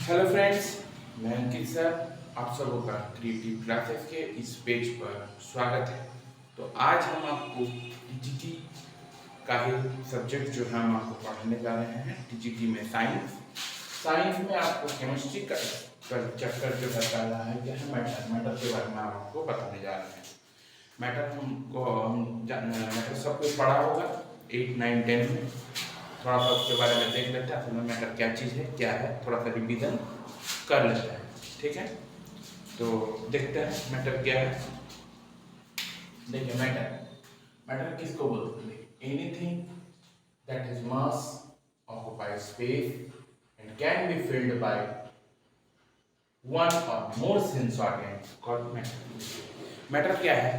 Hello friends, मैं अंकित sir. आप सबों का क्रिएटिव क्लासेस के इस पेज पर स्वागत है। तो आज हम आपको टीजीटी का ही सब्जेक्ट जो है हम आपको पढ़ाने जा रहे हैं। टीजीटी में साइंस में आपको केमिस्ट्री का चैप्टर जो बताया है यह है मैटर के बारे में हम आपको बताने जा रहे हैं। मैटर सबको पढ़ा होगा 8, 9, 10 में। थोड़ा सा उसके बारे में देख लेते हैं, असल में मैटर क्या चीज़ है, क्या है, थोड़ा सा रिवीजन कर लेते हैं। ठीक है, तो देखते हैं मैटर क्या है। देखिए मैटर किसको बोलते हैं? Anything that is mass occupies space and can be filled by one or more sense organ called matter. Matter क्या है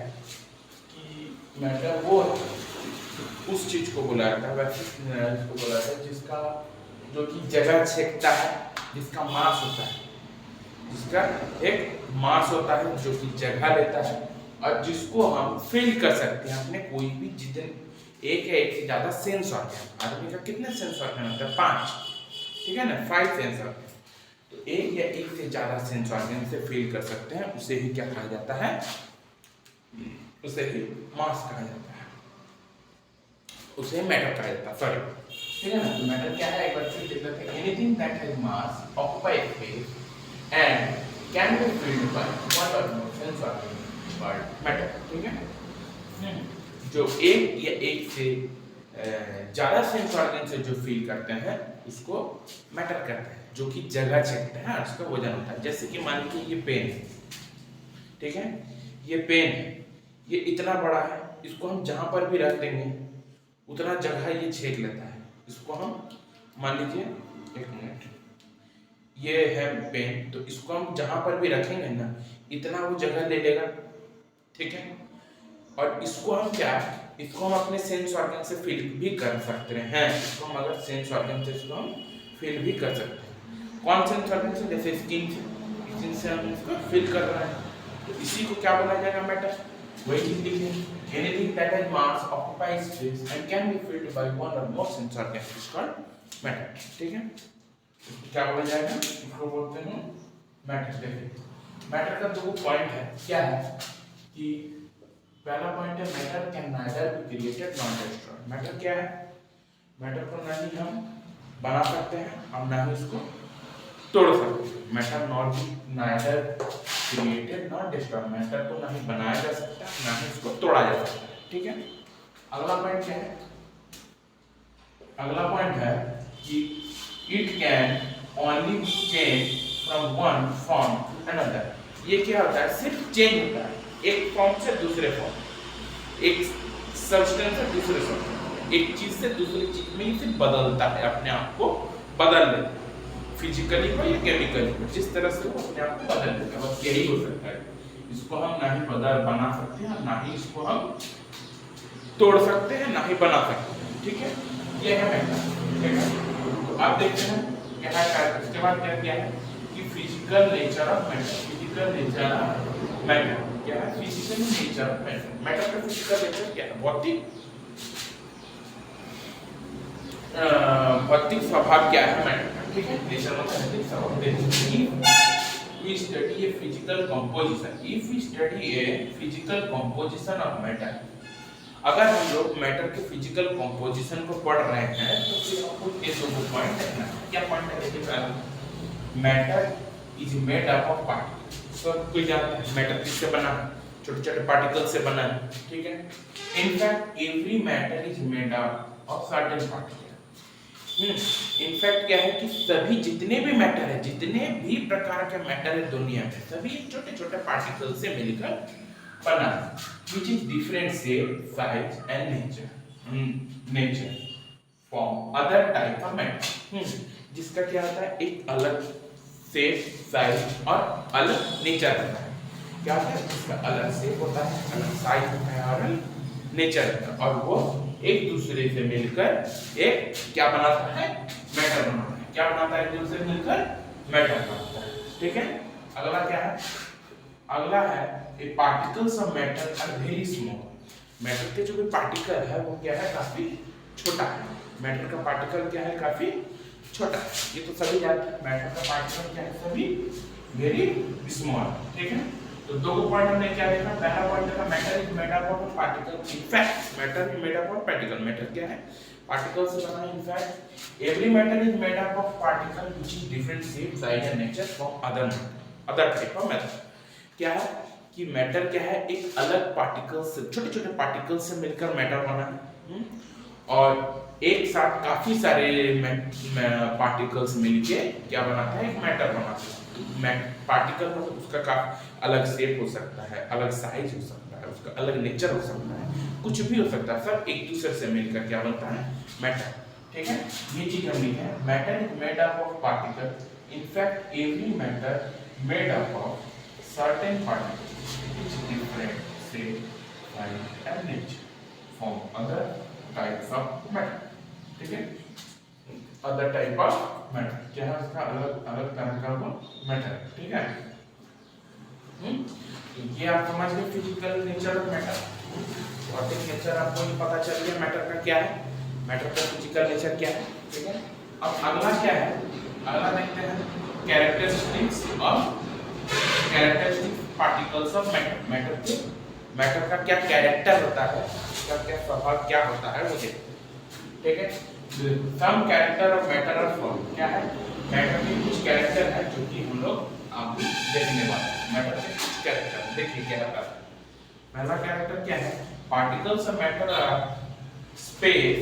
कि मैटर वो उस चीज को बोला जाता है, वैसे इसको बोला जाता है जिसका जो कि जगह छेदता है, जिसका मास होता है, जिसका एक मास होता है जो कि जगह लेता है और जिसको हम फील कर सकते हैं अपने कोई भी जितने एक या एक से ज्यादा सेंस ऑर्गन। आदमी का कितने सेंस ऑर्गन होता है? 5, ठीक है ना, 5 सेंस ऑर्गन। तो एक या एक से ज्यादा सेंस ऑर्गन से फील कर सकते हैं, उसे ही क्या कहा जाता है? उसे ही मास कहा जाता है, उसे मैटर कहा जाता है। सॉरी, ठीक है ना। तो मैटर क्या है, एक बार फिर देख लेते हैं। Anything that has mass occupy space and can be filled by one or more sense organ called matter. ठीक है, जो एक या एक से ज्यादा सेंस ऑर्गन से जो फील करते हैं उसको मैटर कहते हैं, जो कि जगह छेदते हैं और उसका वजन होता है। जैसे कि मान लीजिए ये पेन है, ठीक है, ये पेन है, ये इतना बड़ा है, इसको हम जहां पर भी रख देंगे उतना जगह ये छेद लेता है। इसको हम मान लीजिए, एक मिनट, ये है पेन, तो इसको हम जहां पर भी रखेंगे ना इतना वो जगह ले लेगा, ठीक है। और इसको हम इसको हम अपने सेंस ऑर्गन से फील भी कर सकते हैं। इसको हम अगर सेंस ऑर्गन से इसको हम फील भी कर सकते हैं। कौन सेंस ऑर्गन से? जैसे स्किन से हम इसको फील कर रहे हैं, तो इसी को क्या बोला जाएगा? मैटर। वही चीज लिखिए, anything that has mass occupies space and can be filled by one or more sense organ is called matter. ठीक है, इसको क्या बोला जाएगा? इसको बोलते हैं मैटर। देखिए मैटर का दो पॉइंट है। क्या है कि पहला पॉइंट है matter can neither be created not destroyed. Matter क्या है? मैटर को ना ही हम बना सकते हैं और ना ही उसको तोड़ सकते हैं। Matter not be neither created not destroyed. Matter को ना ही बनाया जा सकता है ना ही उसको तोड़ा जा सकता है। ठीक है, अगला पॉइंट क्या है? अगला पॉइंट है कि it can only change from one form to another. ये क्या होता है? सिर्फ चेंज होता है एक फॉर्म से दूसरे फॉर्म, एक सब्सटेंस से दूसरे सब्सटेंस, एक चीज से दूसरी चीज में इसे बदलता है, अपने आप को बदल लेता है। फिजिकली हो या केमिकली हो, जिस तरह से वो अपने आप को बदल लेता है, बस यही हो सकता है। इसको हम ना ही बना सकते हैं, ना ही इसको हम तोड़ सकते हैं, ना ही बना सकते हैं। ठीक है, ये है मैटर। ठीक है, तो आप देखते हैं क्या है। इसके बाद क्या किया है कि physical nature of matter. Physical nature of matter क्या है? Physical nature of matter. Matter का फिजिकल नेचर क्या है? भौतिक स्वभाव क्या है मैटर का? ठीक है, नेचर मतलब भौतिक स्वभाव। We study a physical composition. If we study a physical composition of matter, अगर हम लोग मैटर के फिजिकल कंपोजिशन को पढ़ रहे हैं तो फिर हमको ये दो पॉइंट देखना है। क्या पॉइंट है? देखिए पहला, matter is made up of particles. सब कोई जानता है मैटर किससे बना है? छोटे छोटे पार्टिकल से बना है। ठीक है, in fact every matter is made up of certain particle. In fact क्या है कि सभी जितने भी मैटर है, जितने भी प्रकार के मैटर है दुनिया में, सभी छोटे छोटे पार्टिकल से मिलकर बना है, which is different shape, size and nature from other type of matter। जिसका क्या होता है? एक अलग शेप, साइज और अलग नेचर होता है। क्या होता है? जिसका अलग शेप होता है, अलग साइज होता है और अलग नेचर होता है, और वो एक दूसरे से मिलकर एक क्या बनाता है? मैटर बनाता है। क्या बनाता है? एक दूसरे से मिलकर मैटर बनाता है। ठीक है, अगला क्या है? अगला है a particles of matter are very small. Matter के जो भी पार्टिकल है वो क्या है? काफी छोटा है। मैटर का पार्टिकल क्या है? काफी छोटा है, ये तो सभी जानते हैं। मैटर का पार्टिकल क्या है, सभी वेरी स्मॉल, ठीक है। तो दो पॉइंट हमने क्या देखा, पहला पॉइंट देखा matter is made up of particle, in fact matter is made up of particle, matter क्या है, पार्टिकल से बना है। In fact every matter is made up of particle which is different shape, size and nature from other type of matter. क्या है कि matter क्या है, एक अलग पार्टिकल से, छोटे छोटे पार्टिकल से मिलकर मैटर बना है, और एक साथ काफी सारे पार्टिकल्स मिलके क्या बनाता है, एक मैटर बनाता है। पार्टिकल मतलब उसका काफी अलग शेप हो सकता है, अलग साइज हो सकता है, उसका अलग नेचर हो सकता है, कुछ भी हो सकता है, सब एक दूसरे से मिलकर क्या बनता है, मैटर, ठीक है। ये चीज हम लिखे हैं, matter is made up of particle, in fact every matter made up of certain particles which different shape, size and nature from other types of matter, ठीक है। other type of matter क्या है, उसका अलग अलग तरह का वो मैटर, ठीक है। ये आप समझ गए फिजिकल नेचर ऑफ मैटर, भौतिक नेचर आपको ये पता चल गया मैटर का क्या है, मैटर का फिजिकल नेचर क्या है, ठीक है। अब अगला क्या है, अगला देखते हैं characteristics of particles of matter. Matter का क्या कैरेक्टर होता है, उसका क्या स्वभाव क्या होता है वो देखते हैं, ठीक है। सम कैरेक्टर ऑफ मैटर और फॉर्म, क्या है, मैटर के कुछ कैरेक्टर है जो कि हम लोग आप देखने वाले हैं। मैटर के कुछ कैरेक्टर देखिए क्या होता है। पहला कैरेक्टर क्या है, particles of matter are space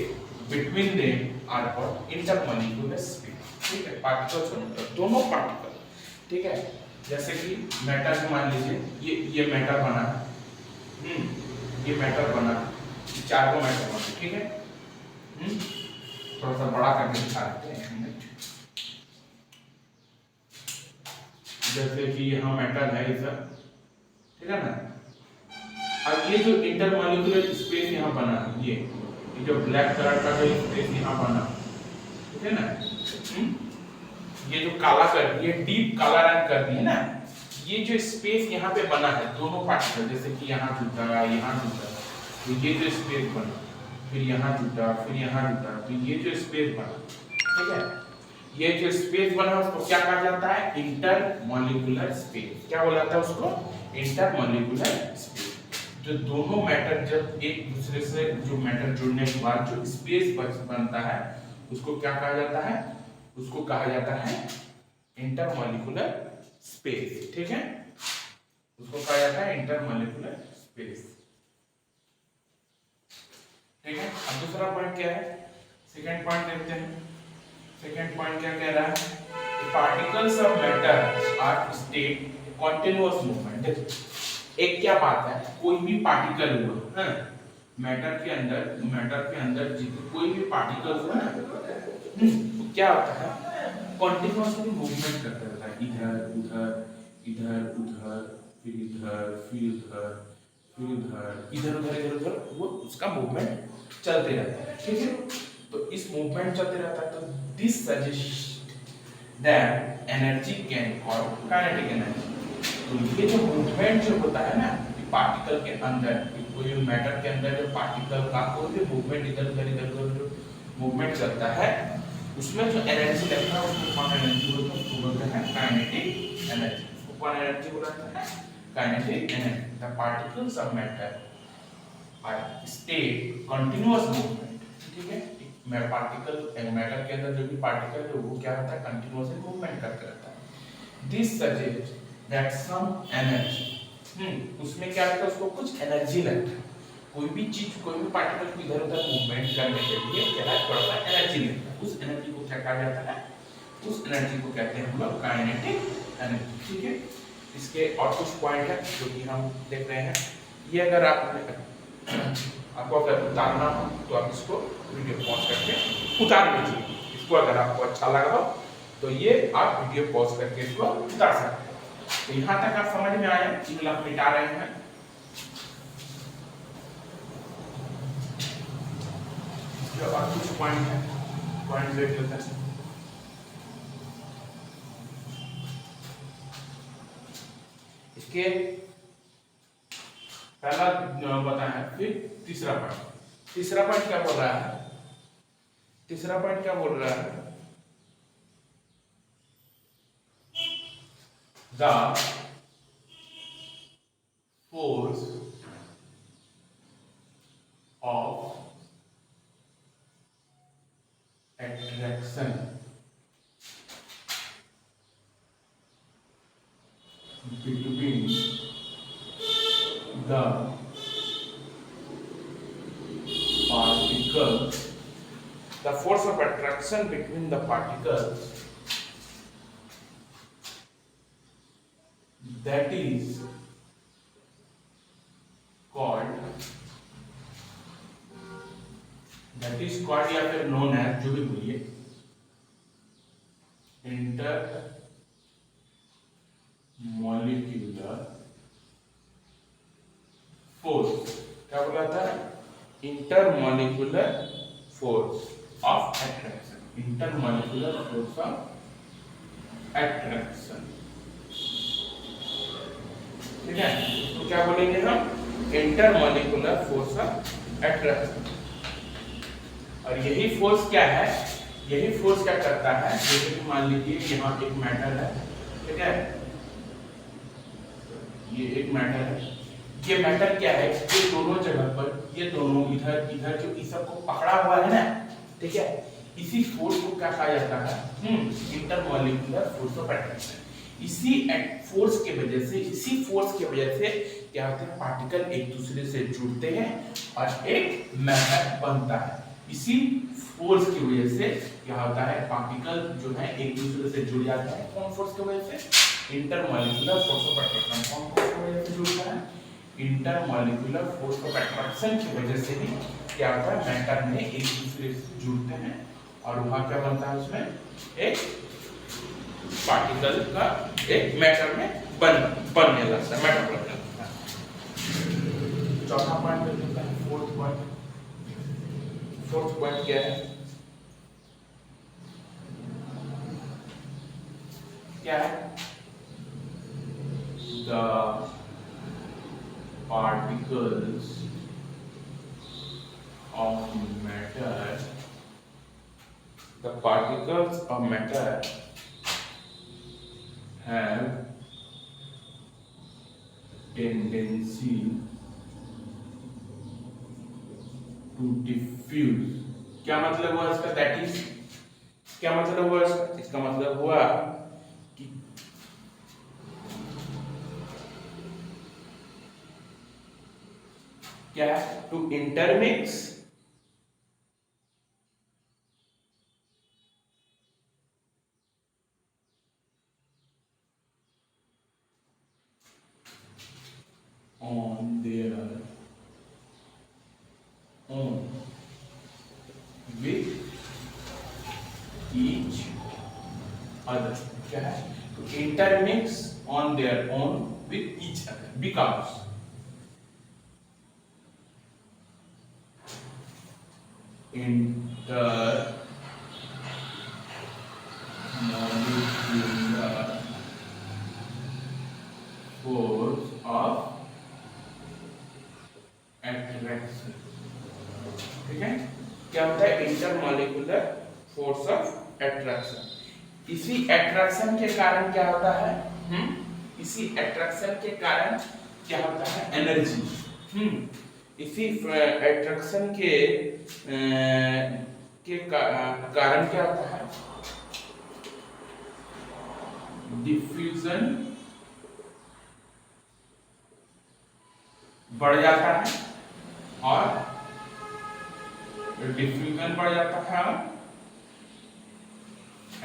between them are called intermolecular space, ठीक है। पार्टिकल्स और मैटर, दोनों पार्टिकल, ठीक है। जैसे कि मैटर मान लीजिए, ये मैटर बना है, ये मैटर बना, चार को मैटर बना, ठीक है। थोड़ा सा बड़ा करके दिखा देते हैं, जैसे कि यहाँ मैटर है ये सब, ठीक है ना। अब ये जो इंटरमॉलिक्यूलर स्पेस यहाँ बना है, ये जो ब्लैक कलर का जो स्पेस यहाँ बना, ठीक है ना, ये जो काला कर दिए, डीप काला रंग कर दिए ना, ये जो स्पेस यहाँ पे बना है दोनों पार्टिकल, जैसे कि यहाँ जुटा, यहाँ जुटा, तो ये जो स्पेस बना, फिर यहाँ जुटा, फिर यहाँ जुटा, तो ये जो स्पेस बना, ठीक है। ये जो स्पेस बना उसको क्या कहा जाता है, इंटरमॉलिक्यूलर स्पेस। क्या बोला जाता है उसको, इंटरमॉलिक्यूलर स्पेस। जो दोनों मैटर जब एक दूसरे से, जो मैटर जुड़ने के बाद जो स्पेस बनता है उसको क्या कहा जाता है, उसको कहा जाता है इंटरमॉलिक्यूलर स्पेस, ठीक है। उसको कहा जाता है इंटरमॉलिक्यूलर स्पेस, ठीक है। अब दूसरा पॉइंट क्या है, सेकंड पॉइंट देखते हैं। सेकंड पॉइंट क्या कह रहा है, particles of matter are state continuous movement. एक क्या बात है, कोई भी पार्टिकल हुआ है मैटर के अंदर जितने कोई भी पार्टिकल हुआ ना, तो क्या होता है, कंटीन्यूअसली मूवमेंट करता रहता है, इधर उधर, इधर उधर, फिर इधर, फिर उधर, फिर उधर, इधर उधर, इधर उधर, वो उसका मूवमेंट चलते रहता है, ठीक है। तो इस मूवमेंट चलते रहता है, तो this suggest that energy can call kinetic energy. तो ये जो मूवमेंट जो होता है ना पार्टिकल के अंदर, कोई मैटर के अंदर जो पार्टिकल का कोई भी मूवमेंट इधर उधर मूवमेंट चलता है, उसमें जो एनर्जी लगता है उसको कौन एनर्जी बोलते हैं, उसको बोलते हैं काइनेटिक एनर्जी। उसको कौन एनर्जी बोलते हैं, kinetic energy. The particles of matter are state continuous movement, ठीक है। मैं पार्टिकल मैटर के अंदर जो भी पार्टिकल है वो क्या होता है, कंटीन्यूअसली मूवमेंट करते रहता है। This suggest that some energy, उसमें क्या होता है, उसको कुछ एनर्जी लगता है। कोई भी चीज, कोई भी पार्टिकल को इधर उधर मूवमेंट करने के लिए क्या है, थोड़ा सा एनर्जी लगता है। उस एनर्जी को क्या कहा जाता है, उस एनर्जी को कहते हैं हम लोग काइनेटिक एनर्जी, ठीक है। इसके और कुछ पॉइंट है जो कि हम देख रहे हैं। ये अगर आपको अगर उतारना हो तो आप इसको वीडियो पॉज करके उतार लीजिए। इसको अगर आपको अच्छा लगा हो तो ये आप वीडियो पॉज करके इसको उतार सकते हैं। तो यहाँ तक आप समझ में आया, इनला मिटा रहे हैं। जो और कुछ पॉइंट है, पॉइंट देख लेते हैं। इसके पहला बताया, फिर तीसरा पॉइंट। तीसरा पॉइंट क्या बोल रहा है, तीसरा पॉइंट क्या बोल रहा है, the force of attraction between the particles, the force of attraction between the particles, that is called या फिर known as, जो भी बोलिए, इंटरमॉलिक्यूलर फोर्स। क्या बोला था? Intermolecular force of attraction, intermolecular force of attraction. ठीक है, तो क्या बोलेंगे हम? Intermolecular force of attraction. और यही फोर्स क्या है? यही फोर्स क्या करता है? जैसे कि मान लीजिए यहाँ एक मैटर है, ठीक है, ये एक मैटर है, ये मैटर क्या है? ये दोनों जगह पर, ये दोनों इधर इधर जो इस सबको पकड़ा हुआ है ना, ठीक है, इसी फोर्स को क्या कहा जाता है? Intermolecular force of attraction. इसी फोर्स के वजह से, इसी फोर्स की वजह से क्या होता है? पार्टिकल एक दूसरे से जुड़ते हैं और एक मैटर बनता है। इसी फोर्स की वजह से क्या होता है? पार्टिकल जो है एक दूसरे से जुड़ जाता है। कौन फोर्स की वजह से? Intermolecular force of attraction. कौन फोर्स की वजह से जुड़ता है? इंटरमॉलिक्यूलर फोर्स ऑफ अट्रैक्शन की वजह से ही क्या होता है? मैटर में एक दूसरे से जुड़ते हैं और वहां क्या बनता है? उसमें एक पार्टिकल का एक मैटर में बनने लगता है, मैटर बनने लगता है। चौथा पॉइंट देख लेते हैं, फोर्थ पॉइंट। फोर्थ पॉइंट क्या है? क्या है? The particles of matter, the particles of matter have tendency to diffuse। क्या मतलब हुआ इसका? दैट इज, क्या मतलब हुआ इसका? इसका मतलब हुआ कि क्या है? To intermix on their own with each other। क्या है? to intermix on their own with each other because intermolecular force of attraction। ठीक है, क्या होता है? Intermolecular force of attraction. इसी अट्रैक्शन के कारण क्या होता है? इसी अट्रैक्शन के कारण क्या होता है? एनर्जी। इसी अट्रैक्शन के कारण क्या होता है? डिफ्यूजन बढ़ जाता है और डिफ्यूजन बढ़ जाता है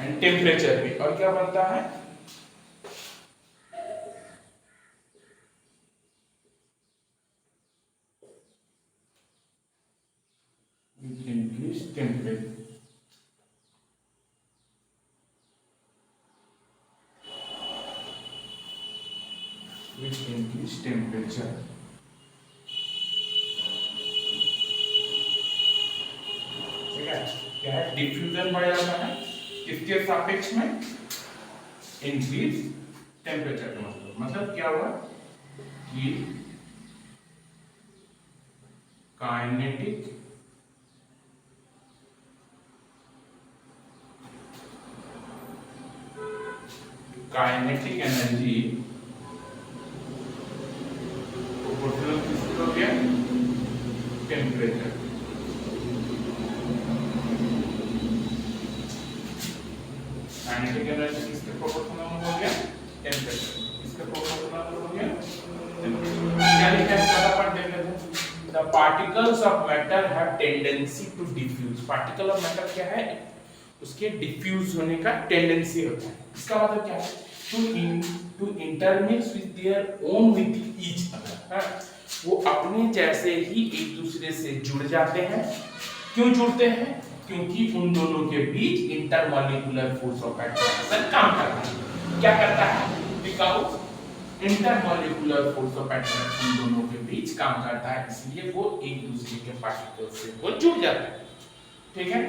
एंड टेम्परेचर भी। और क्या बनता है? increase temperature। which increase temperature। ठीक है, क्या है? डिफ्यूजन बढ़ जाता है किसके सापेक्ष में? इंक्रीज टेम्परेचर का मतलब क्या हुआ कि काइनेटिक काइनेटिक एनर्जी प्रोपोर्शनल किसके हो गया, टेम्परेचर। काइनेटिक एनर्जी किसके प्रोपोर्शनल हो गया, टेम्परेचर। किसके प्रोपोर्शनल हो गया, क्या लिखा है फटाफट देख लेते हैं। The particles of matter have tendency to diffuse। Particle of matter क्या है, उसके डिफ्यूज होने का टेंडेंसी होता है। इसका मतलब क्या है, to intermix with their own with each other. वो अपने जैसे ही एक दूसरे से जुड़ जाते हैं। क्यों जुड़ते हैं, क्योंकि उन दोनों के बीच इंटरमॉलिक्यूलर फोर्स ऑफ अट्रैक्शन काम करता है। क्या करता है, because intermolecular force of attraction दोनों के बीच काम करता है, इसलिए वो एक दूसरे के पार्टिकल से वो जुड़ जाते हैं। ठीक है,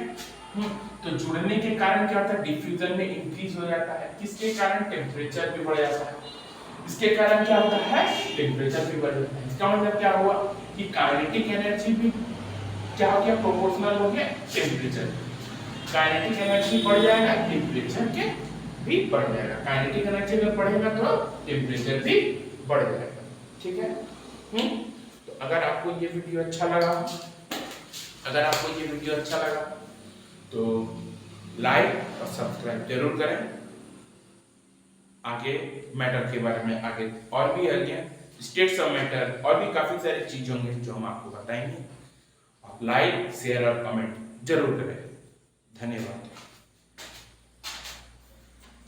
तो जुड़ने के कारण क्या होता है, डिफ्यूजन में इंक्रीज हो जाता है। किसके कारण, टेम्परेचर भी बढ़ जाता है। इसके कारण क्या होता है, टेम्परेचर भी बढ़ जाता है। इसका मतलब क्या हुआ कि काइनेटिक एनर्जी भी क्या हो गया, प्रोपोर्शनल हो गया टेम्परेचर। काइनेटिक एनर्जी बढ़ जाएगा, टेम्परेचर के भी बढ़ जाएगा। काइनेटिक एनर्जी अगर बढ़ेगा तो टेम्परेचर भी बढ़ जाएगा। ठीक है, तो अगर आपको ये वीडियो अच्छा लगा, तो लाइक और सब्सक्राइब जरूर करें। आगे मैटर के बारे में आगे और भी आगे स्टेट्स ऑफ मैटर और भी काफी सारी चीजें होंगी जो हम आपको बताएंगे। आप लाइक, शेयर और कमेंट जरूर करें। धन्यवाद।